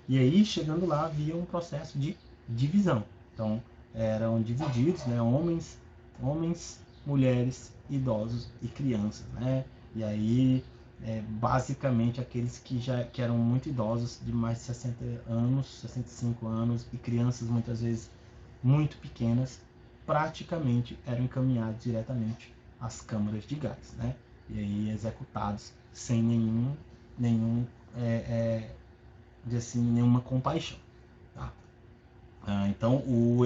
E aí, chegando lá, havia um processo de divisão. Então, eram divididos, né, homens, mulheres, idosos e crianças, né? E aí, basicamente, aqueles que eram muito idosos, de mais de 60 anos, 65 anos, e crianças muitas vezes muito pequenas, praticamente eram encaminhados diretamente às câmaras de gás, né? E aí executados sem nenhum assim, nenhuma compaixão, tá? Então o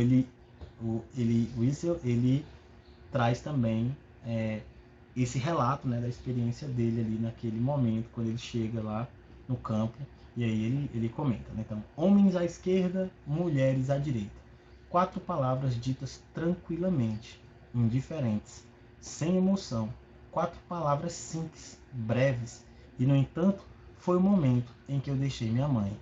Wiesel, ele traz também esse relato, né, da experiência dele ali naquele momento, quando ele chega lá no campo, e aí ele comenta, né? Então, homens à esquerda, mulheres à direita. 4 palavras ditas tranquilamente, indiferentes, sem emoção. 4 palavras simples, breves, e no entanto, foi o momento em que eu deixei minha mãe.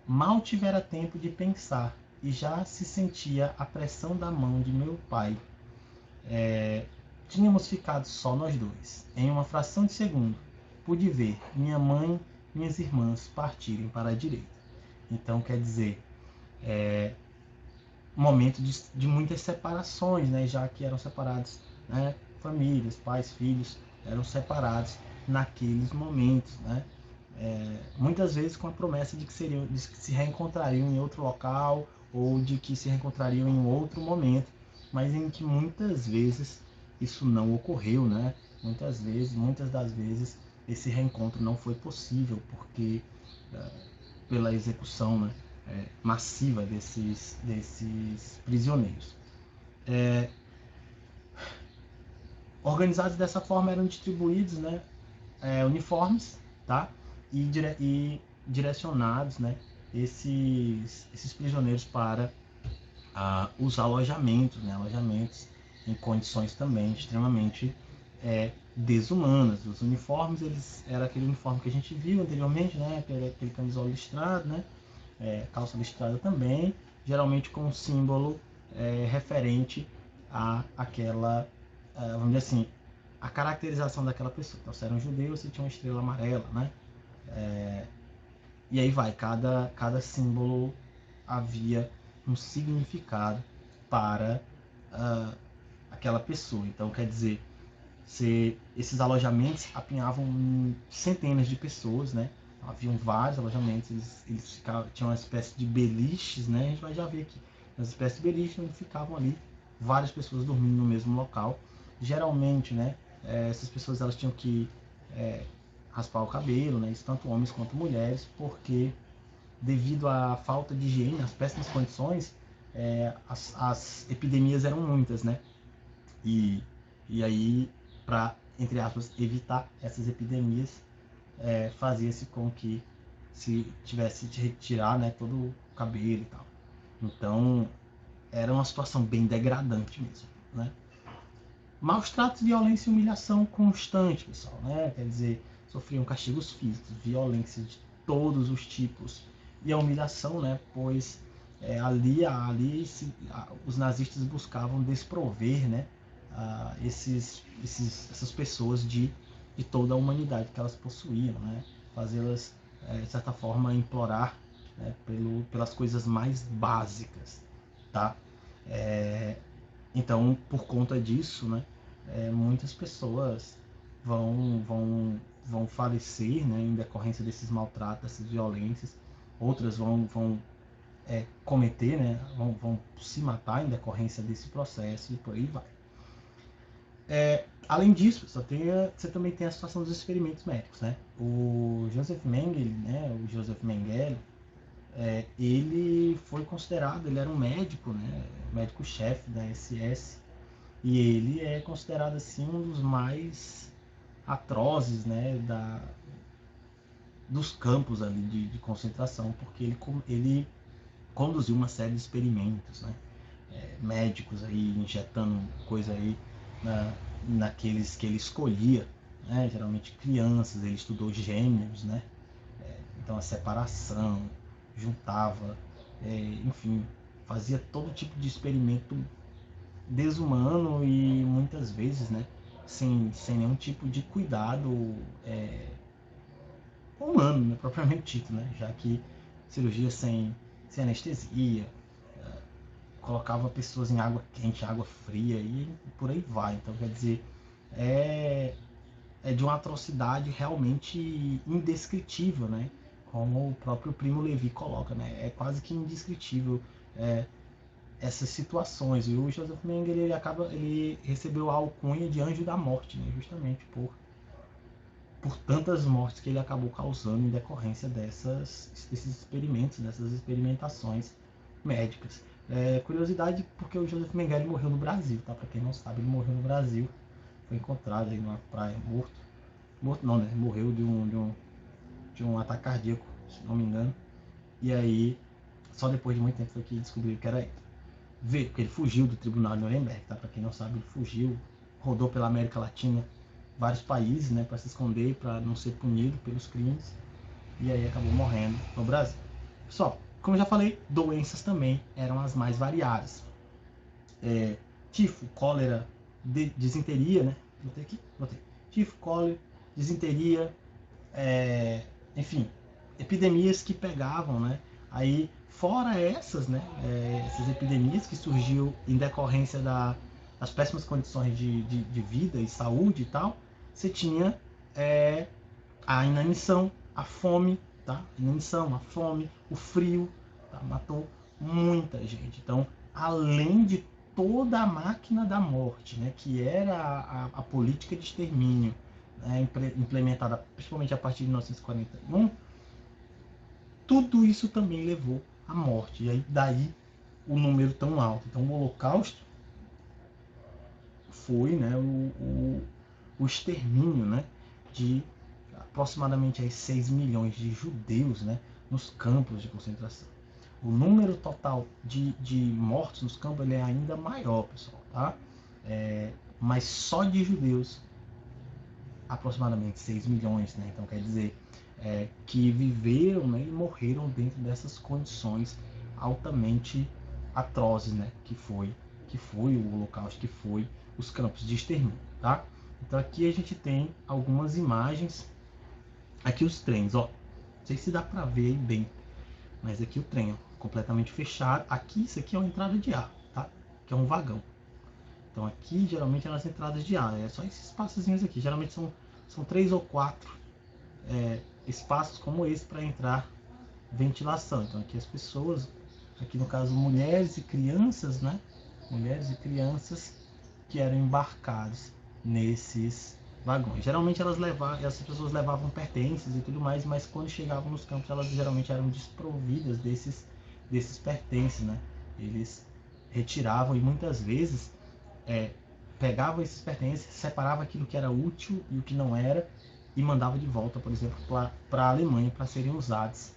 Mal tivera tempo de pensar, e já se sentia a pressão da mão de meu pai. Tínhamos ficado só nós dois. Em uma fração de segundo, pude ver minha mãe e minhas irmãs partirem para a direita. Então, quer dizer, momento de muitas separações, né? Já que eram separados, né? Famílias, pais, filhos, eram separados naqueles momentos, né? Muitas vezes com a promessa de que se reencontrariam em outro local ou de que se reencontrariam em outro momento, mas em que muitas vezes isso não ocorreu, né? Muitas das vezes, esse reencontro não foi possível porque pela execução, né, massiva desses prisioneiros. Organizados dessa forma, eram distribuídos, né, uniformes, tá? E direcionados, né, esses prisioneiros para os alojamentos, né, alojamentos em condições também extremamente desumanas. Os uniformes, eles era aquele uniforme que a gente viu anteriormente, né, aquele camisola listrado, né, calça listrada também, geralmente com um símbolo referente a aquela, vamos dizer assim, a caracterização daquela pessoa. Então, se era um judeu, você tinha uma estrela amarela, né? E aí vai, cada símbolo havia um significado para aquela pessoa. Então, quer dizer, esses alojamentos apinhavam centenas de pessoas, né? Haviam vários alojamentos, eles tinham uma espécie de beliches, né? A gente vai já ver aqui, uma espécie de beliche onde ficavam ali várias pessoas dormindo no mesmo local. Geralmente, né? Essas pessoas elas tinham que raspar o cabelo, né? Isso tanto homens quanto mulheres, porque devido à falta de higiene, às péssimas condições, as epidemias eram muitas, né? E aí, para, entre aspas, evitar essas epidemias, fazia-se com que se tivesse de retirar, né, todo o cabelo e tal. Então, era uma situação bem degradante mesmo, né? Maus tratos, violência e humilhação constante, pessoal, né? Quer dizer, sofriam castigos físicos, violência de todos os tipos e a humilhação, né? Pois os nazistas buscavam desprover, né? Essas pessoas de toda a humanidade que elas possuíam, né? Fazê-las, de certa forma, implorar, né? Pelas coisas mais básicas, tá? Então, por conta disso, né, muitas pessoas vão falecer, né, em decorrência desses maltratos, dessas violências. Outras vão cometer, né, vão se matar em decorrência desse processo e por aí vai. Além disso, você também tem a situação dos experimentos médicos, né? O Joseph Mengele, né, o Joseph Mengele, ele foi considerado, ele era um médico, né, médico-chefe da SS, e ele é considerado assim um dos mais atrozes, né, dos campos ali de concentração, porque ele conduziu uma série de experimentos, né, médicos aí injetando coisa aí naqueles que ele escolhia, né, geralmente crianças. Ele estudou gêmeos, né, então a separação, juntava, enfim, fazia todo tipo de experimento desumano e muitas vezes, né, sem nenhum tipo de cuidado humano, né, propriamente dito, né, já que cirurgia sem anestesia, colocava pessoas em água quente, água fria e por aí vai. Então, quer dizer, é, é de uma atrocidade realmente indescritível, né? Como o próprio Primo Levi coloca, né? É quase que indescritível essas situações. E o Joseph Mengele, ele recebeu a alcunha de anjo da morte, né? Justamente por tantas mortes que ele acabou causando em decorrência desses experimentos, dessas experimentações médicas. Curiosidade, porque o Joseph Mengele morreu no Brasil, tá? Para quem não sabe, ele morreu no Brasil. Foi encontrado aí numa praia morto. Morto não, né? Morreu de um ataque cardíaco, se não me engano. E aí, só depois de muito tempo foi que descobriram que era ele. Vê, porque ele fugiu do tribunal de Nuremberg, tá? Para quem não sabe, ele fugiu, rodou pela América Latina, vários países, né? Para se esconder, para não ser punido pelos crimes. E aí acabou morrendo no Brasil. Pessoal, como eu já falei, doenças também eram as mais variadas. Tifo, cólera, disenteria, né? Botei aqui? Botei. Tifo, cólera, disenteria, enfim, epidemias que pegavam, né? Aí, fora essas, né? Essas epidemias que surgiu em decorrência das péssimas condições de vida e saúde e tal, você tinha a inanição, a fome, tá? A inanição, a fome, o frio, tá? Matou muita gente. Então, além de toda a máquina da morte, né? Que era a política de extermínio, né, implementada principalmente a partir de 1941, tudo isso também levou à morte. E aí daí o número tão alto. Então o Holocausto foi, né, o extermínio, né, de aproximadamente aí 6 milhões de judeus, né, nos campos de concentração. O número total de mortos nos campos ele é ainda maior, pessoal, tá? Mas só de judeus aproximadamente 6 milhões, né? Então quer dizer que viveram, né, e morreram dentro dessas condições altamente atrozes, né? Que foi o Holocausto, que foi os campos de extermínio, tá? Então aqui a gente tem algumas imagens, aqui os trens, ó, não sei se dá para ver bem, mas aqui o trem, ó, completamente fechado. Aqui isso aqui é uma entrada de ar, tá? Que é um vagão. Então aqui geralmente é nas entradas de ar, é só esses espaçozinhos aqui, geralmente são 3 ou 4 espaços como esse para entrar ventilação. Então aqui as pessoas, aqui no caso mulheres e crianças, né? Mulheres e crianças que eram embarcadas nesses vagões. Geralmente essas pessoas levavam pertences e tudo mais, mas quando chegavam nos campos elas geralmente eram desprovidas desses pertences, né? Eles retiravam e muitas vezes pegava esses pertences, separava aquilo que era útil e o que não era e mandava de volta, por exemplo, para a Alemanha para serem usados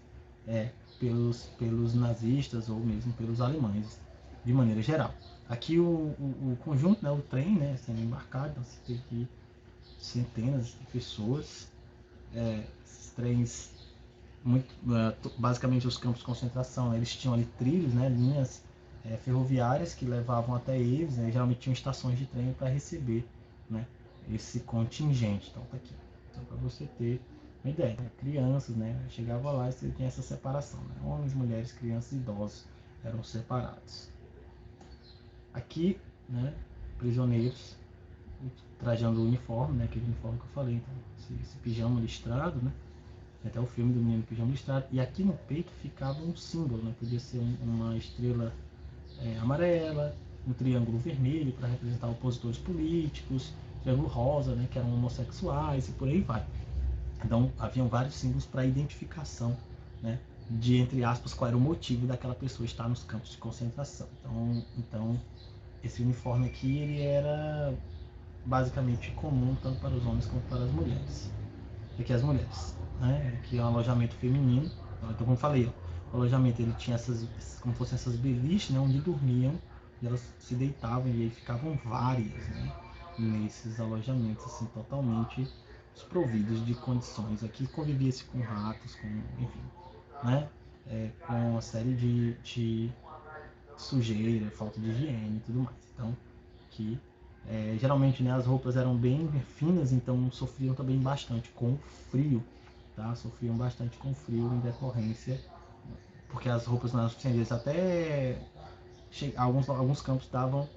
pelos nazistas ou mesmo pelos alemães, de maneira geral. Aqui o conjunto, né, o trem, né, sendo embarcado, então você tem aqui centenas de pessoas, esses trens, basicamente os campos de concentração, né, eles tinham ali trilhos, né, linhas ferroviárias que levavam até eles, né, geralmente tinham estações de trem para receber, né, esse contingente. Então tá aqui, então, para você ter uma ideia, né, crianças, né, chegava lá e você tinha essa separação, né, homens, mulheres, crianças e idosos eram separados. Aqui, né, prisioneiros trajando o uniforme, né, aquele uniforme que eu falei, então, esse pijama listrado, né, até o filme do menino pijama listrado, e aqui no peito ficava um símbolo, né, podia ser uma estrela amarela, um triângulo vermelho para representar opositores políticos, triângulo rosa, né, que eram homossexuais e por aí vai. Então haviam vários símbolos para identificação, né, de, entre aspas, qual era o motivo daquela pessoa estar nos campos de concentração. Então esse uniforme aqui ele era basicamente comum tanto para os homens quanto para as mulheres. Aqui as mulheres, né? Aqui é um alojamento feminino. Então como eu falei, ó, o alojamento ele tinha como fossem essas beliches, né, onde dormiam e elas se deitavam e aí ficavam várias, né, nesses alojamentos assim totalmente desprovidos de condições. Aqui convivia-se com ratos, com, enfim, né, com uma série de sujeira, falta de higiene e tudo mais. Então, que geralmente, né, as roupas eram bem finas, então sofriam também bastante com o frio, tá? Sofriam bastante com o frio em decorrência porque as roupas não eram suficientes. Até alguns campos davam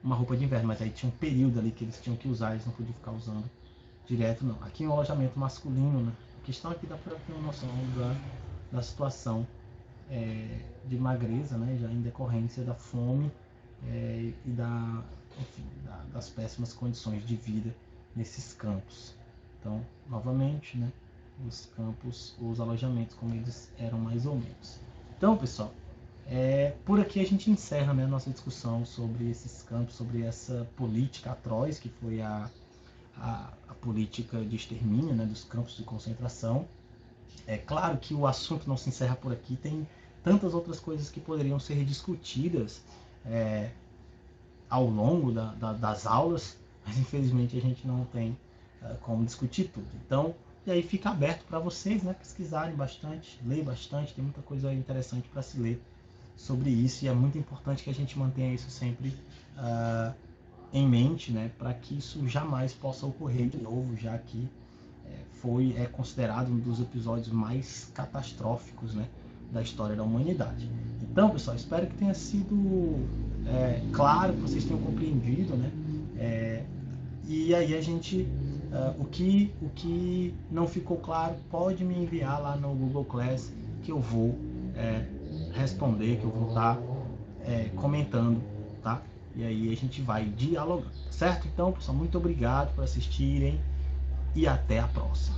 uma roupa de inverno, mas aí tinha um período ali que eles tinham que usar, eles não podiam ficar usando direto, não. Aqui em um alojamento masculino, né? A questão aqui dá para ter uma noção da situação de magreza, né? Já em decorrência da fome e enfim, das péssimas condições de vida nesses campos. Então, novamente, né? Os campos, os alojamentos, como eles eram mais ou menos. Então, pessoal, por aqui a gente encerra, né, a nossa discussão sobre esses campos, sobre essa política atroz que foi a política de extermínio, né, dos campos de concentração. É claro que o assunto não se encerra por aqui, tem tantas outras coisas que poderiam ser discutidas ao longo das aulas, mas infelizmente a gente não tem como discutir tudo. Então, e aí fica aberto para vocês, né, pesquisarem bastante, ler bastante, tem muita coisa interessante para se ler sobre isso, e é muito importante que a gente mantenha isso sempre em mente, né, para que isso jamais possa ocorrer de novo, já que é considerado um dos episódios mais catastróficos, né, da história da humanidade. Então, pessoal, espero que tenha sido claro, que vocês tenham compreendido, né, e aí a gente, o que não ficou claro, pode me enviar lá no Google Class, que eu vou responder, que eu vou estar comentando, tá? E aí a gente vai dialogando, certo? Então, pessoal, muito obrigado por assistirem e até a próxima.